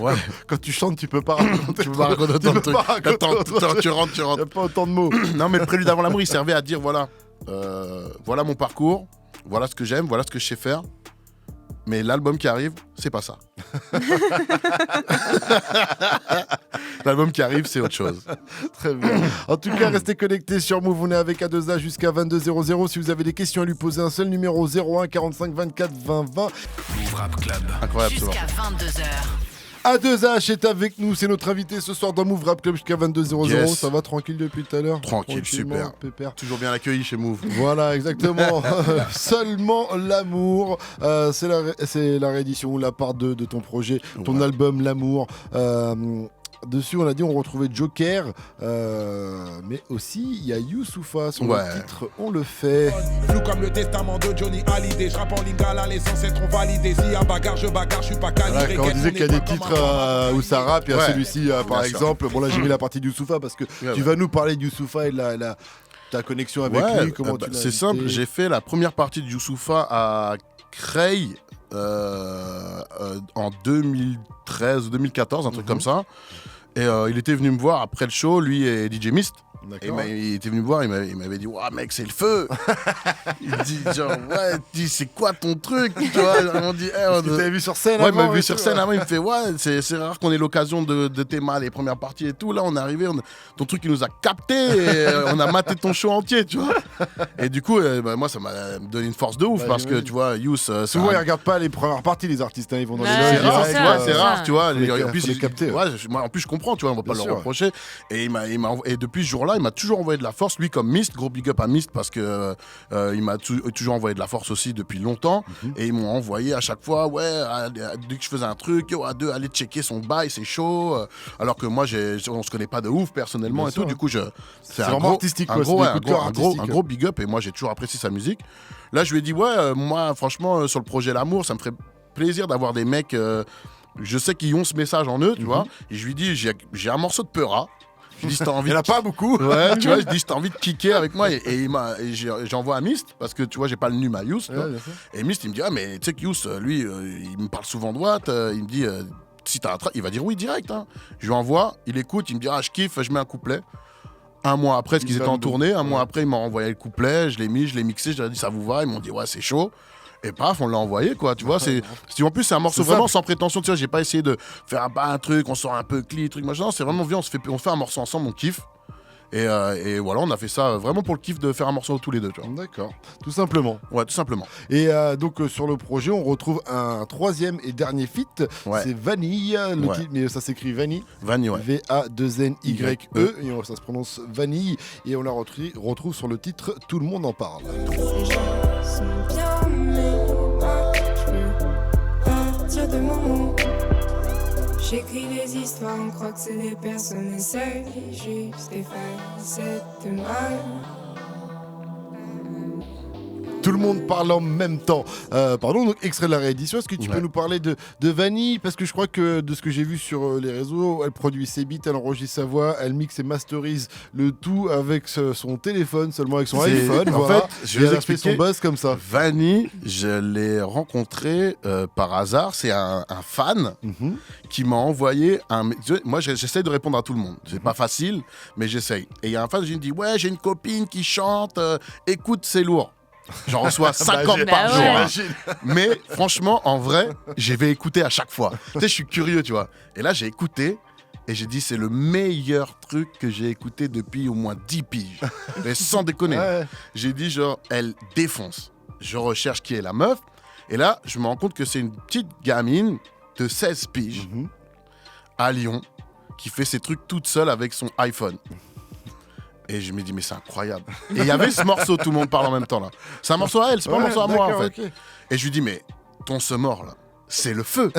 S3: quand tu chantes, tu peux pas raconter.
S2: Tu peux pas raconter autant de trucs. Tu rentres.
S3: Il n'y a pas autant de mots.
S2: Non, mais le Prélude avant l'amour, il servait à dire voilà mon parcours, voilà ce que j'aime, voilà ce que je sais faire. Mais l'album qui arrive, c'est pas ça. L'album qui arrive, c'est autre chose.
S3: Très bien. En tout cas, restez connectés sur Move. On est avec A2A jusqu'à 22h00. Si vous avez des questions à lui poser, un seul numéro 01 45 24 20 20.
S6: Move Rap Club.
S2: Incroyable.
S1: Jusqu'à 22h.
S3: A2H est avec nous, c'est notre invité ce soir dans Move Rap Club jusqu'à 22h00.
S2: Yes.
S3: Ça va tranquille depuis tout à l'heure?
S2: Tranquille, super.
S3: Pépère.
S2: Toujours bien accueilli chez Move.
S3: Voilà, exactement. Seulement l'amour. C'est la réédition ou la part 2 de ton projet, ton album L'amour. Dessus, on a dit on retrouvait Joker, mais aussi il y a Youssoupha sur le titre On le fait.
S5: Flou comme le testament de Johnny Hallyday. Je rappe en lingala, les ancêtres ont validé. S'il y a bagarre, je suis pas calibré.
S3: Quand on disait qu'il y a des titres où ça rappe, il y a celui-ci par exemple. Bon, là j'ai mis la partie de Youssoupha parce que tu vas nous parler de Youssoupha et de ta connexion avec lui. Comment tu l'as
S2: c'est simple, j'ai fait la première partie de Youssoupha à Creil en 2013 ou 2014, un truc comme ça. Et il était venu me voir après le show, lui et DJ Mist. Et il était venu me voir, il m'avait dit ouah mec, c'est le feu. Il dit genre c'est quoi ton truc, tu vois. On dit
S3: tu t'avais vu sur scène
S2: avant. Il m'a vu sur scène avant, il me fait c'est rare qu'on ait l'occasion de t'aimer les premières parties et tout. Là on est arrivé, ton truc il nous a capté et on a maté ton show entier, tu vois. Et du coup moi ça m'a donné une force de ouf parce que tu vois Youss
S3: souvent ils regardent pas les premières parties les artistes, ils vont dans les
S2: c'est rare, tu vois. En plus
S3: capter.
S2: En plus je comprends, tu vois, on va pas le reprocher. Et et depuis ce jour-là, il m'a toujours envoyé de la force, lui comme Mist, gros big up à Mist parce que il m'a toujours envoyé de la force aussi depuis longtemps. Et ils m'ont envoyé à chaque fois dès que je faisais un truc, à deux, allez checker son bail, c'est chaud. Alors que moi on se connaît pas de ouf personnellement. Bien et sûr. Tout, du coup c'est
S3: vraiment artistique,
S2: un gros big up et moi j'ai toujours apprécié sa musique. Là je lui ai dit moi franchement sur le projet L'amour, ça me ferait plaisir d'avoir des mecs je sais qu'ils ont ce message en eux, tu vois. Et je lui dis j'ai un morceau de Peura. Je lui dis, t'as envie.
S3: Il n'y en a pas beaucoup.
S2: Ouais, tu vois, je dis, t'as envie de kicker avec moi. Et j'envoie à Mist, parce que tu vois, j'ai pas le num à Youss. Et Mist, il me dit, mais tu sais que Youss, lui, il me parle souvent de Watt. Il me dit, si t'as un track, il va dire oui direct. Hein. Je lui envoie, il écoute, il me dit, je kiffe, je mets un couplet. Un mois après, parce qu'ils étaient en tournée, un mois après, ils m'ont envoyé le couplet, je l'ai mis, je l'ai mixé, je leur ai dit, ça vous va? Ils m'ont dit, ouais, c'est chaud. Et paf, on l'a envoyé, quoi, tu vois. En plus, c'est un morceau vraiment sans prétention, tu vois. J'ai pas essayé de faire un truc, on sort un peu clean, truc, machin. Non, c'est vraiment vieux, on fait un morceau ensemble, on kiffe. Et voilà, on a fait ça vraiment pour le kiff de faire un morceau tous les deux, tu vois.
S3: D'accord, tout simplement.
S2: Ouais, tout simplement.
S3: Et donc sur le projet, on retrouve un troisième et dernier feat. C'est Vanille, titre, mais ça s'écrit Vanille.
S2: Vanille, ouais.
S3: V-A-2-N-Y-E. Et ça se prononce Vanille. Et on la retrouve sur le titre Tout le monde en parle.
S8: Ces gens sont bien, mais moi, je veux partir de mon monde. J'écris les histoires, on croit que c'est des personnes, essaye juste d'effacer cette mal.
S3: Tout le monde parle en même temps. Pardon, donc extrait de la réédition. Est-ce que tu peux nous parler de Vanille? Parce que je crois que de ce que j'ai vu sur les réseaux, elle produit ses beats, elle enregistre sa voix, elle mixe et masterise le tout avec son téléphone, seulement avec son iPhone.
S2: En
S3: voilà.
S2: fait, je vais
S3: Et
S2: vous
S3: elle a fait son
S2: expliquer.
S3: buzz comme ça.
S2: Vanille, je l'ai rencontré par hasard. C'est un fan qui m'a envoyé un. Moi, j'essaie de répondre à tout le monde. C'est pas facile, mais j'essaye. Et il y a un fan qui me dit ouais, j'ai une copine qui chante. Écoute, c'est lourd. J'en reçois 50 par jour. Hein. Mais franchement, en vrai, je vais écouter à chaque fois. Tu sais, je suis curieux, tu vois. Et là, j'ai écouté. Et j'ai dit, c'est le meilleur truc que j'ai écouté depuis au moins 10 piges. Mais sans déconner.
S3: Ouais.
S2: J'ai dit, genre, elle défonce. Je recherche qui est la meuf. Et là, je me rends compte que c'est une petite gamine de 16 piges à Lyon qui fait ses trucs toute seule avec son iPhone. Et je me dis, mais c'est incroyable. Et il y avait ce morceau, tout le monde parle en même temps là. C'est un morceau à elle, c'est pas un morceau à moi en fait.
S3: Okay.
S2: Et je lui dis, mais ton mort là, c'est le feu.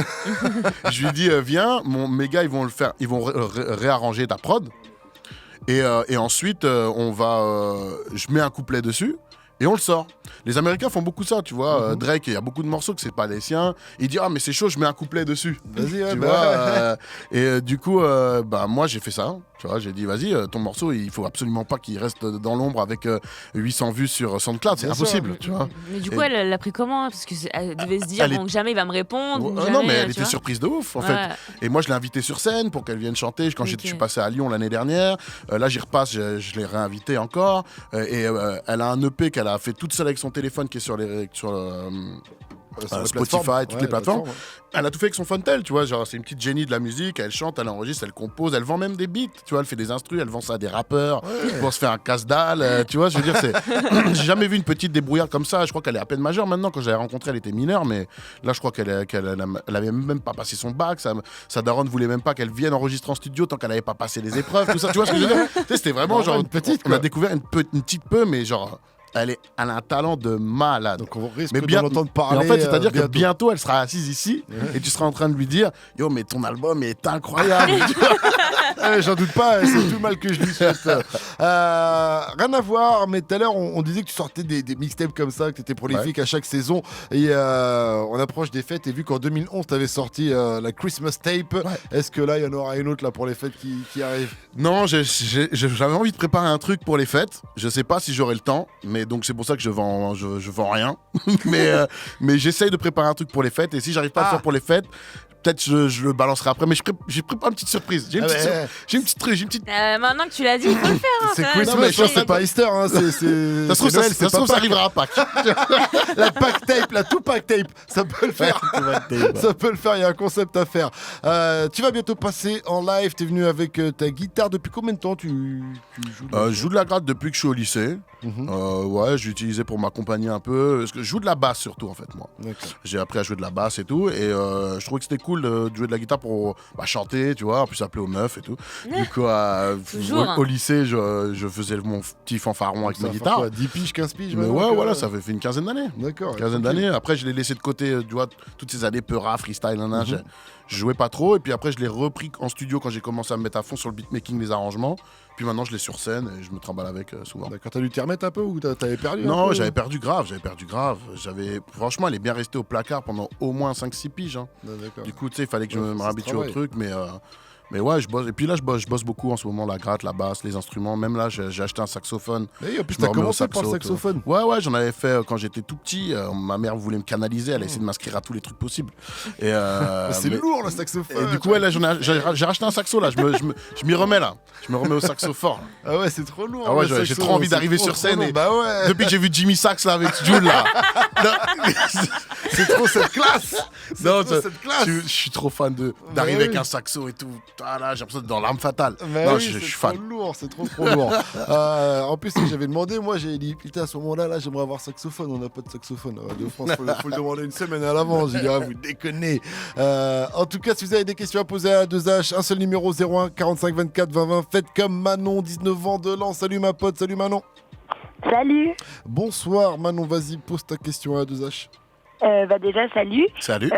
S2: Je lui dis, viens, mes gars, ils vont le faire, ils vont réarranger ta prod. Et ensuite, je mets un couplet dessus. Et on le sort. Les Américains font beaucoup ça, tu vois. Drake, il y a beaucoup de morceaux que c'est pas les siens. Il dit, ah, mais c'est chaud, je mets un couplet dessus.
S3: Vas-y,
S2: tu vois. Et du coup, moi, j'ai fait ça. Tu vois, j'ai dit, vas-y, ton morceau, il faut absolument pas qu'il reste dans l'ombre avec 800 vues sur SoundCloud. C'est impossible, tu vois.
S4: Mais du coup, elle l'a pris comment? Parce qu'elle devait se dire, bon, jamais il va me répondre. Jamais,
S2: non, mais elle
S4: tu
S2: était
S4: vois
S2: surprise de ouf, en fait. Et moi, je l'ai invitée sur scène pour qu'elle vienne chanter. Quand je suis passé à Lyon l'année dernière, là, j'y repasse, je l'ai réinvitée encore. Elle a un EP qu'elle a fait toute seule avec son téléphone qui est sur Spotify, toutes les plateformes. Elle a tout fait avec son Fontel, tu vois, genre c'est une petite génie de la musique, elle chante, elle enregistre, elle compose, elle vend même des beats, tu vois, elle fait des instrus, elle vend ça à des rappeurs pour se faire un casse-dalle, tu vois, je veux dire, j'ai jamais vu une petite débrouillarde comme ça, je crois qu'elle est à peine majeure maintenant, quand je l'avais rencontrée, elle était mineure, mais là, je crois qu'elle avait même pas passé son bac, sa daronne voulait même pas qu'elle vienne enregistrer en studio tant qu'elle avait pas passé les épreuves, tout ça, tu vois ce que je veux dire. Tu sais, c'était vraiment genre, on a découvert une petite peu, mais genre... Elle a un talent de malade.
S3: Donc on risque d'en entendre parler.
S2: Mais en fait, c'est-à-dire que bientôt, elle sera assise ici et tu seras en train de lui dire « Yo, mais ton album est incroyable !»
S3: J'en doute pas, c'est tout le mal que je lui souhaite. Rien à voir, mais tout à l'heure, on disait que tu sortais des mixtapes comme ça, que tu étais prolifique à chaque saison. Et on approche des fêtes. Et vu qu'en 2011, tu avais sorti la Christmas Tape, est-ce que là, il y en aura une autre là, pour les fêtes qui arrivent?
S2: Non, j'avais envie de préparer un truc pour les fêtes. Je sais pas si j'aurai le temps, mais donc c'est pour ça que je vends rien. mais j'essaye de préparer un truc pour les fêtes. Et si j'arrive pas à le faire pour les fêtes, peut-être je le balancerai après, mais j'ai préparé une petite surprise. J'ai une petite.
S4: Maintenant que tu l'as dit, il faut le faire. Hein,
S3: c'est Christmas, je pense que c'est pas Easter. Hein,
S2: ça se trouve, ça arrivera à Pâques.
S3: La Pâques Tape, la Tupac Tape, ça peut le faire. Ça peut le faire, il y a un concept à faire. Tu vas bientôt passer en live. Tu es venu avec ta guitare. Depuis combien de temps tu joues
S2: Je joue de la gratte depuis que je suis au lycée. Ouais, j'ai utilisé pour m'accompagner un peu. Parce que je joue de la basse surtout, en fait, moi. J'ai appris à jouer de la basse et tout. Et je trouvais que c'était cool de jouer de la guitare pour chanter, tu vois, en plus appeler aux meufs et tout. Du coup, au lycée, je faisais mon petit fanfaron avec ma guitare.
S3: Quoi, 10 piges, 15 piges?
S2: Mais ouais, voilà, ça fait une quinzaine d'années.
S3: D'accord.
S2: Une quinzaine d'années. Après, je l'ai laissé de côté, tu vois, toutes ces années Peura, freestyle, je jouais pas trop. Et puis après, je l'ai repris en studio quand j'ai commencé à me mettre à fond sur le beatmaking, les arrangements. Puis maintenant, je l'ai sur scène et je me trimballe avec souvent.
S3: D'accord, t'as dû t'y remettre un peu ou t'avais perdu?
S2: Non, j'avais perdu grave. Franchement, elle est bien restée au placard pendant au moins 5-6 piges. Hein. Du coup, tu sais, il fallait que je me réhabitue au truc, mais ouais, je bosse. Et puis là, je bosse beaucoup en ce moment, la gratte, la basse, les instruments. Même là, j'ai acheté un saxophone.
S3: Et en plus, t'as commencé par le saxophone.
S2: Ouais, j'en avais fait quand j'étais tout petit. Ma mère voulait me canaliser, elle a essayé de m'inscrire à tous les trucs possibles. Et,
S3: c'est lourd, le saxophone.
S2: Et du coup, là, j'ai racheté un saxo, là. Je m'y remets, là. Je me remets au saxo fort.
S3: Ah ouais, c'est trop lourd.
S2: Ah ouais, j'ai trop envie d'arriver sur scène. Et depuis que j'ai vu Jimmy Sax là, avec Jules, là.
S3: C'est trop cette classe.
S2: Je suis trop fan d'arriver avec un saxo et tout. Ah là, j'ai l'impression d'être dans l'arme fatale. Non, je suis fan.
S3: C'est trop lourd. En plus, j'avais demandé, moi j'ai dit, putain, à ce moment-là, j'aimerais avoir saxophone. On n'a pas de saxophone. De France, faut le demander une semaine à l'avance. J'ai dit, vous déconnez. En tout cas, si vous avez des questions à poser à 2H, un seul numéro 01 45 24 20 20. Faites comme Manon, 19 ans de Lens. Salut ma pote, salut Manon.
S9: Salut.
S3: Bonsoir Manon, vas-y, pose ta question à 2H.
S9: Déjà, salut.
S2: Salut.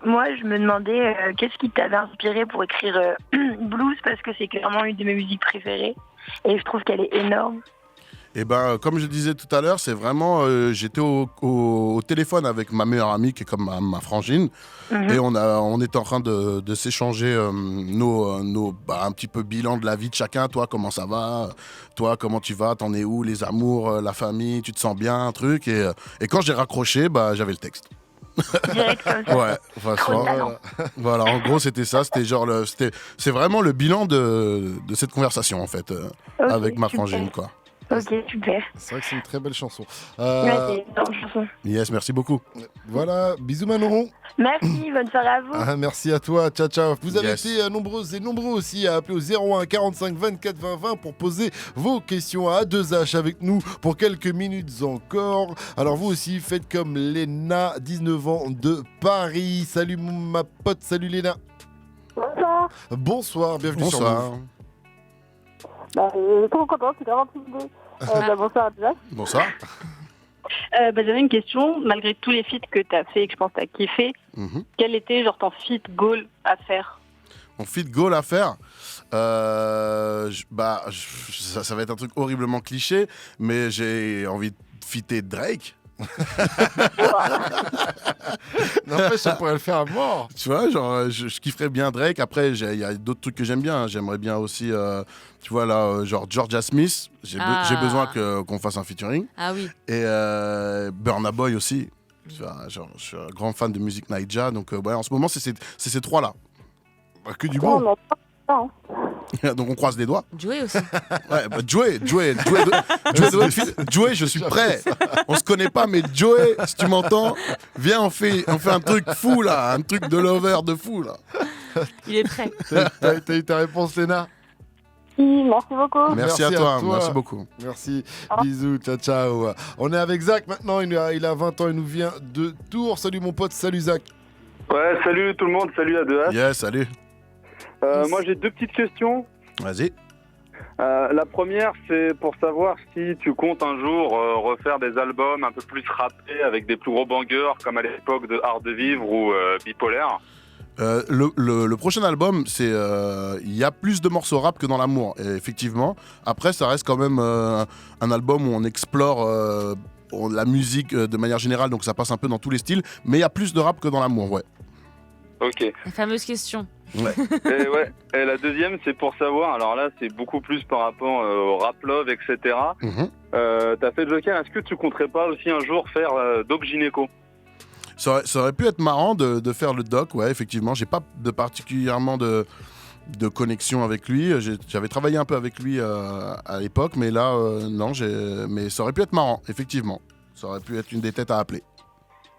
S9: Moi, je me demandais qu'est-ce qui t'avait inspiré pour écrire Blues, parce que c'est clairement une de mes musiques préférées et je trouve qu'elle est énorme.
S2: Et ben, comme je disais tout à l'heure, c'est vraiment, j'étais au téléphone avec ma meilleure amie qui est comme ma frangine, et on était en train de s'échanger un petit peu bilan de la vie de chacun. Toi, comment ça va? Toi, comment tu vas? T'en es où? Les amours, la famille, tu te sens bien, un truc. Et quand j'ai raccroché, j'avais le texte.
S9: Direct comme ça.
S2: Ouais, voilà, en gros c'était ça, c'est vraiment le bilan de cette conversation en fait, avec ma frangine quoi.
S9: Ok, super.
S3: C'est vrai que c'est une très belle chanson.
S9: Ouais, c'est une bonne chanson.
S2: Yes, merci beaucoup.
S3: Voilà, bisous Manon.
S9: Merci, bonne soirée à vous.
S3: Merci à toi, ciao ciao. Vous avez
S2: Yes.
S3: été nombreuses et nombreux aussi à appeler au 01 45 24 20 20 pour poser vos questions à A2H avec nous pour quelques minutes encore. Alors vous aussi, faites comme Léna, 19 ans de Paris. Salut ma pote, salut Léna.
S10: Bonsoir.
S3: Bonsoir, bienvenue sur
S2: Bonsoir.
S3: Move.
S10: Trop content, c'était vraiment une idée. Bonsoir déjà.
S2: Bonsoir.
S10: J'avais une question, malgré tous les feats que tu as fait et que je pense que tu as kiffé, quel était genre ton feat goal à faire?
S2: Mon feat goal à faire, ça va être un truc horriblement cliché, mais j'ai envie de fitter Drake.
S3: N'empêche, ça pourrait le faire à mort.
S2: Tu vois, genre, je kifferais bien Drake. Après, il y a d'autres trucs que j'aime bien. J'aimerais bien aussi, tu vois, là, genre Georgia Smith. J'ai besoin qu'on fasse un featuring.
S4: Ah oui.
S2: Et Burna Boy aussi. Tu vois, genre, je suis un grand fan de musique Naija. Donc, en ce moment, c'est ces trois-là.
S3: Que du bon.
S10: Non, non.
S2: Donc, on croise les doigts.
S4: Joey aussi.
S2: Ouais, Joey, je suis prêt. On se connaît pas, mais Joey, si tu m'entends, viens, on fait un truc fou là, un truc de lover de fou là.
S4: Il est prêt.
S3: T'as eu ta réponse, Léna?
S10: Merci beaucoup.
S2: Merci à toi, merci beaucoup.
S3: Merci, bisous, ciao ciao. On est avec Zach maintenant, il a 20 ans, il nous vient de Tours. Salut mon pote, salut Zach.
S11: Ouais, salut tout le monde, salut à 2H.
S2: Yes, salut.
S11: Moi j'ai deux petites questions.
S2: Vas-y.
S11: La première, c'est pour savoir si tu comptes un jour refaire des albums un peu plus rappés avec des plus gros bangers comme à l'époque de Art de Vivre ou Bipolaire.
S2: Le prochain album, il y a plus de morceaux rap que dans l'amour, effectivement. Après, ça reste quand même un album où on explore la musique de manière générale, donc ça passe un peu dans tous les styles, mais il y a plus de rap que dans l'amour, ouais.
S11: Ok.
S4: La fameuse question.
S2: Ouais.
S11: Et la deuxième, c'est pour savoir, alors là, c'est beaucoup plus par rapport au rap love, etc. T'as fait Joker, est-ce que tu compterais pas aussi un jour faire Doc Gynéco?
S2: Ça aurait pu être marrant de faire le doc, ouais, effectivement. J'ai pas particulièrement de connexion avec lui. J'avais travaillé un peu avec lui à l'époque, mais là, non. Mais ça aurait pu être marrant, effectivement. Ça aurait pu être une des têtes à appeler.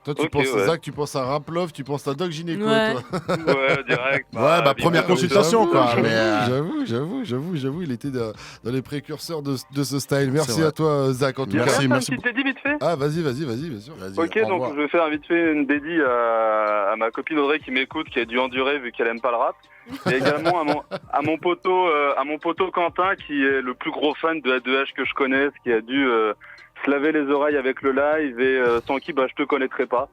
S3: Toi, tu penses à Zach, tu penses à Rap Love, tu penses à Doc Gynéco,
S4: ouais.
S3: toi.
S11: Ouais, direct.
S2: Première consultation, quoi.
S3: J'avoue, il était dans les précurseurs de ce style. Merci
S2: vrai.
S3: à toi, Zach, en tout cas.
S11: Merci
S2: Merci
S11: beaucoup. Tu t'es dit vite fait?
S3: Ah, vas-y, bien sûr.
S11: Ok, donc je vais faire vite fait une dédie à ma copine Audrey qui m'écoute, qui a dû endurer vu qu'elle aime pas le rap. Et également à mon poteau Quentin, qui est le plus gros fan de A2H que je connaisse, qui a dû se laver les oreilles avec le live et sans qui je te connaîtrais pas.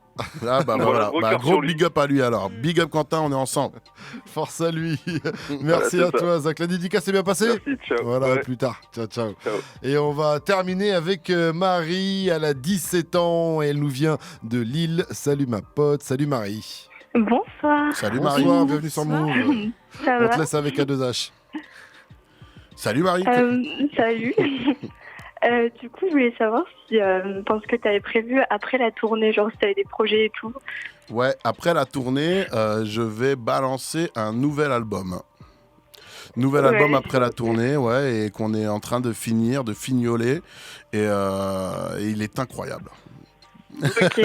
S2: Ah voilà. Gros big up à lui alors. Big up Quentin, on est ensemble.
S3: Force à lui. Merci à toi, Zach. La dédicace s'est bien passée?
S11: Merci, ciao.
S3: Voilà, à plus tard. Ciao. Et on va terminer avec Marie. Elle a 17 ans et elle nous vient de Lille. Salut ma pote, salut Marie.
S9: Bonsoir.
S2: Salut Marie.
S3: Bonsoir, bienvenue sur Move.
S9: Ça
S3: On
S9: va?
S3: te laisse avec A2H.
S2: Salut Marie.
S9: Salut. Du coup, je voulais savoir si parce que tu avais prévu après la tournée, genre si tu avais des projets et tout.
S2: Ouais, après la tournée, je vais balancer un nouvel album. Album après la tournée, ouais, et qu'on est en train de finir, de fignoler. Et il est incroyable.
S9: Ok.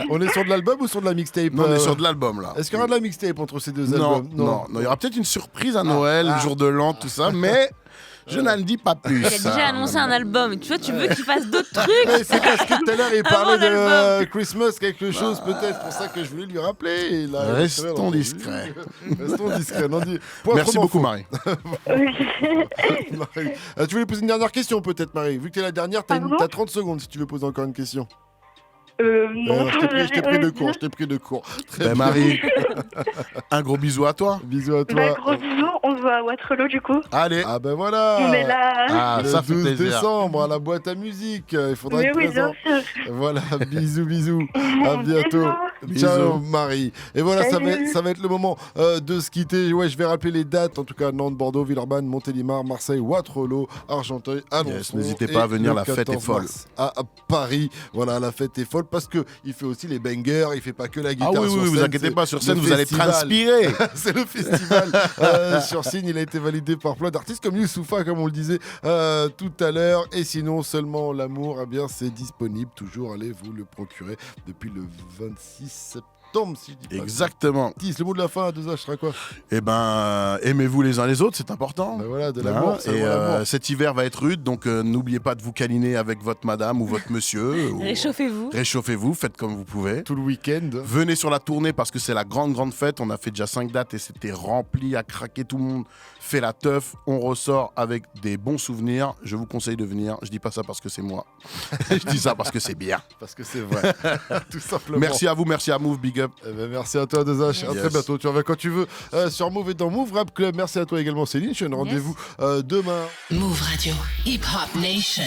S3: On est sur de l'album ou sur de la mixtape?
S2: Non, on est sur de l'album là.
S3: Est-ce qu'il y aura de la mixtape entre ces deux albums?
S2: Non, il y aura peut-être une surprise à Noël, le jour de l'an, tout ça, mais je n'en dis pas plus.
S4: Il a déjà annoncé un album. Tu vois, tu veux qu'il fasse d'autres trucs.
S3: Mais c'est parce que tout à l'heure il parlait de
S4: l'album.
S3: Christmas, quelque chose peut-être, pour ça que je voulais lui rappeler. Et là,
S2: Restons discrets.
S3: Restons discrets.
S2: Merci beaucoup Marie.
S3: Marie. Tu voulais poser une dernière question peut-être, Marie? Vu que tu es la dernière, t'as 30 secondes si tu veux poser encore une question.
S9: Non,
S3: je t'ai pris de court. Très bien.
S2: Marie, un gros bisou à toi.
S3: Bisous à toi.
S9: Gros bisous, on se voit à Waterloo du coup.
S2: Allez.
S3: Ah ben voilà.
S9: On est là.
S2: Ah,
S3: Le
S2: ça fait
S3: 12
S2: plaisir.
S3: décembre à la boîte à musique. Il faudra
S9: Mais
S3: être
S9: oui,
S3: présent.
S9: bien sûr.
S3: Voilà, bisous. À bientôt.
S2: Bisous.
S3: Ciao Marie. Et voilà,
S9: Salut.
S3: ça va être le moment de se quitter. Ouais, je vais rappeler les dates. En tout cas, Nantes, Bordeaux, Villeurbanne, Montélimar, Marseille, Waterloo, Argenteuil, Alençon.
S2: Yes, n'hésitez pas à venir,
S3: Et
S2: la
S3: le
S2: fête est
S3: 14
S2: folle.
S3: mars À Paris, voilà, la fête est folle parce que il fait aussi les bangers. Il fait pas que la guitare.
S2: Ah oui,
S3: sur
S2: oui, vous
S3: scène,
S2: inquiétez
S3: c'est
S2: pas, sur
S3: le
S2: scène, vous allez
S3: festival.
S2: transpirer.
S3: C'est le festival sur scène. Il a été validé par plein d'artistes comme Youssoupha, comme on le disait tout à l'heure. Et sinon, seulement l'amour, eh bien, c'est disponible toujours. Allez vous le procurer depuis le 26 septembre, si je dis pas.
S2: Exactement.
S3: Le mot de la fin à 2H sera quoi?
S2: Eh ben, aimez-vous les uns les autres, c'est important.
S3: Ben voilà, de l'amour.
S2: Hein,
S3: c'est
S2: et
S3: l'amour.
S2: cet hiver va être rude, donc n'oubliez pas de vous câliner avec votre madame ou votre monsieur. ou-
S4: Réchauffez-vous.
S2: Réchauffez-vous, faites comme vous pouvez.
S3: Tout le week-end.
S2: Venez sur la tournée parce que c'est la grande fête. On a fait déjà 5 dates et c'était rempli à craquer. Tout le monde fait la teuf. On ressort avec des bons souvenirs. Je vous conseille de venir. Je dis pas ça parce que c'est moi. Je dis ça parce que c'est bien.
S3: Parce que c'est vrai. Tout simplement.
S2: Merci à vous, merci à Move, big up.
S3: Eh ben, merci à toi, 2H. À
S2: Yes.
S3: très bientôt. Tu reviens quand tu veux sur Move et dans Move Rap Club. Merci à toi également, Céline. Je te donne rendez-vous demain.
S1: Move Radio. Hip Hop Nation.